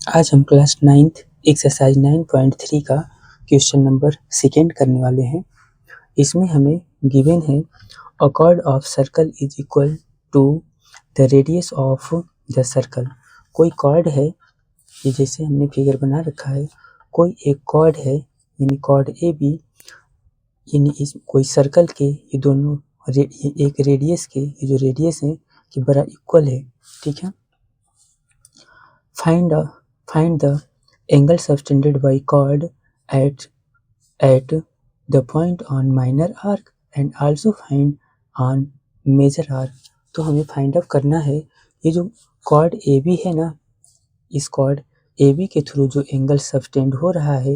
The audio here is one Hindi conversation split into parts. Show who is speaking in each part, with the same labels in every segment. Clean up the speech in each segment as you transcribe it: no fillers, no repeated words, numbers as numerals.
Speaker 1: आज हम क्लास 9th एक्सरसाइज 9.3 का क्वेश्चन नंबर सेकेंड करने वाले हैं। इसमें हमें गिवन है a chord of circle is equal to the radius of the circle. कोई कॉर्ड है, ये जैसे हमने फिगर बना रखा है, कोई एक कॉर्ड है यानी कॉर्ड ए बी, यानी इस कोई सर्कल के ये दोनों एक रेडियस के, ये जो रेडियस है कि बड़ा इक्वल है। ठीक है, find the angle subtended by chord at the point on minor arc and also find on major arc। तो हमें फाइंड आउट करना है ये जो कॉर्ड ए बी है ना, इस कॉर्ड ए बी के थ्रू जो एंगल सबटेंड हो रहा है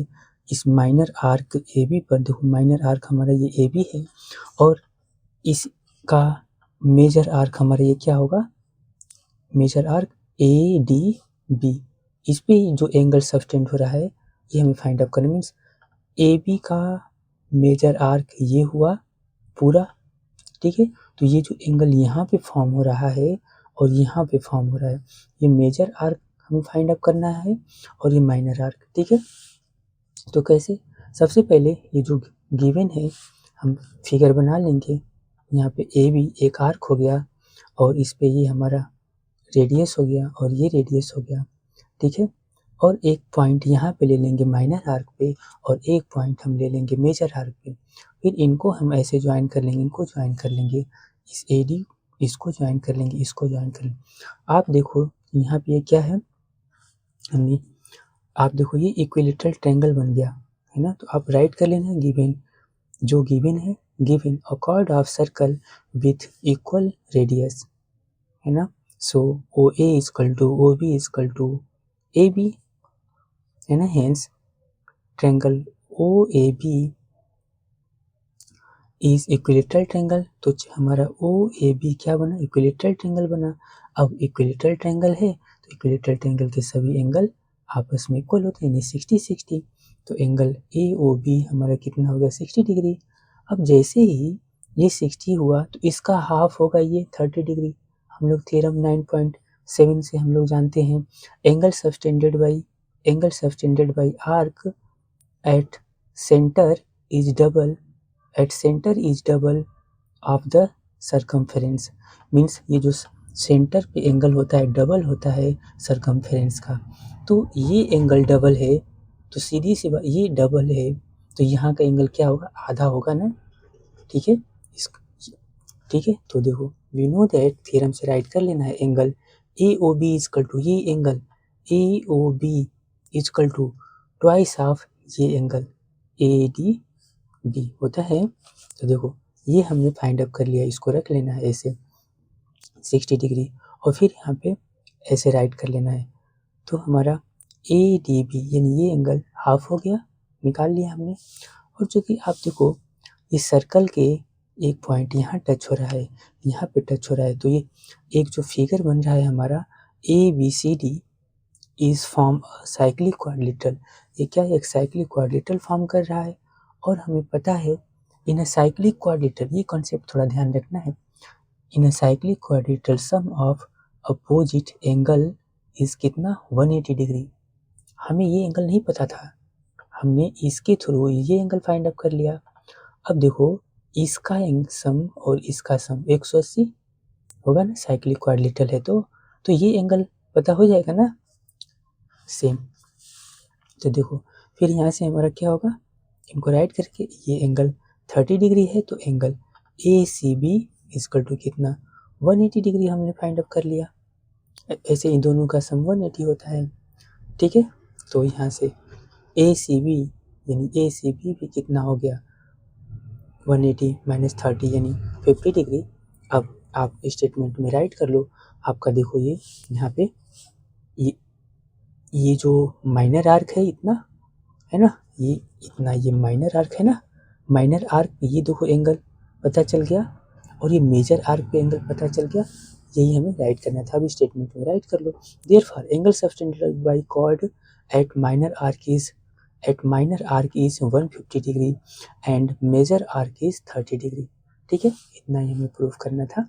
Speaker 1: इस माइनर आर्क ए बी पर। देखो माइनर आर्क हमारा ये ए बी है और इसका मेजर आर्क हमारा ये क्या होगा, major arc A D B. इस पे जो एंगल सबटेंड हो रहा है ये हमें फाइंड आउट करना, मीन्स ए बी का मेजर आर्क ये हुआ पूरा। ठीक है, तो ये जो एंगल यहाँ पे फॉर्म हो रहा है और यहाँ पे फॉर्म हो रहा है, ये मेजर आर्क हमें फाइंड आउट करना है और ये माइनर आर्क। ठीक है, तो कैसे, सबसे पहले ये जो गिवन है हम फिगर बना लेंगे। यहाँ पे ए बी एक आर्क हो गया और इस पे ये हमारा रेडियस हो गया और ये रेडियस हो गया। ठीक है, और एक पॉइंट यहाँ पे ले लेंगे माइनर आर्क पे और एक पॉइंट हम ले लेंगे मेजर आर्क पे। फिर इनको हम ऐसे ज्वाइन कर लेंगे, इनको ज्वाइन कर लेंगे, इस ए डी इसको ज्वाइन कर लेंगे, इसको ज्वाइन कर लेंगे। आप देखो यहाँ पे ये क्या है, हमने आप देखो ये इक्विलेटरल ट्रायंगल बन गया है ना। तो आप राइट कर लेना गिवन, जो गिवन है, given a chord of circle with equal radius है ना। So O A equal to O B equal to A B है ना। Hence triangle O A B is equilateral triangle. तो हमारा ओ ए बी क्या बना, इक्विलेटरल ट्रायंगल बना। अब इक्विलेटरल ट्रायंगल है तो इक्विलेटरल ट्रायंगल के सभी एंगल आपस में इक्वल होते हैं, यानी 60-60। तो एंगल ए ओ बी हमारा कितना हो गया, 60 डिग्री। अब जैसे ही ये 60 हुआ तो इसका हाफ होगा ये 30 डिग्री। हम लोग थ्योरम 9.7 से हम लोग जानते हैं angle subtended by arc at centre is double of the circumference. Means ये जो सेंटर पे एंगल होता है डबल होता है सर्कमफेरेंस का। तो ये एंगल डबल है तो सीधी सी बात, ये डबल है तो यहाँ का एंगल क्या होगा, आधा होगा ना। ठीक है, ठीक है, तो देखो वी नो दैट, थ्योरम से राइट कर लेना है angle A O B equal to, ये angle A O B equal to twice of ये एंगल ए डी बी होता है। तो देखो ये हमने फाइंड आउट कर लिया, इसको रख लेना है ऐसे 60 डिग्री और फिर यहाँ पे ऐसे राइट कर लेना है। तो हमारा ए डी बी यानी ये एंगल हाफ हो गया, निकाल लिया हमने। और चूँकि आप देखो इस सर्कल के एक पॉइंट यहाँ टच हो रहा है, यहाँ पे टच हो रहा है, तो ये एक जो फिगर बन रहा है हमारा A B C D is form cyclic quadrilateral. ये क्या है, एक साइक्लिक क्वाड्रिलेटरल फॉर्म कर रहा है। और हमें पता है इन अ साइक्लिक क्वाड्रिलेटरल, ये कॉन्सेप्ट थोड़ा ध्यान रखना है, in a cyclic quadrilateral sum of opposite angle is कितना, 180 डिग्री। हमें ये एंगल नहीं पता था, हमने इसके थ्रू ये एंगल फाइंड आउट कर लिया। अब देखो इसका सम और इसका सम 180 होगा ना, साइक्लिक क्वाड्रिलेटरल है तो ये एंगल पता हो जाएगा ना सेम। तो देखो फिर यहाँ से हमारा क्या होगा, इनको राइट करके ये एंगल 30 डिग्री है तो angle A C B equal to कितना, 180 डिग्री हमने फाइंड आउट कर लिया। ऐसे इन दोनों का सम 180 होता है। ठीक है, तो यहाँ से ए सी बी यानी ए सी बी भी कितना हो गया, 180 माइनस 30 यानी 50 डिग्री। अब आप स्टेटमेंट में राइट कर लो। आपका देखो ये यहाँ पे ये जो माइनर आर्क है इतना है ना, ये इतना ये माइनर आर्क है ना, माइनर आर्क ये देखो एंगल पता चल गया और ये मेजर आर्क पे एंगल पता चल गया। यही हमें राइट करना था, अभी स्टेटमेंट में राइट कर लो। Therefore angle subtended by chord at minor arc is 150 degree and major arc is 30 degree. ठीक है, इतना ही हमें प्रूफ करना था।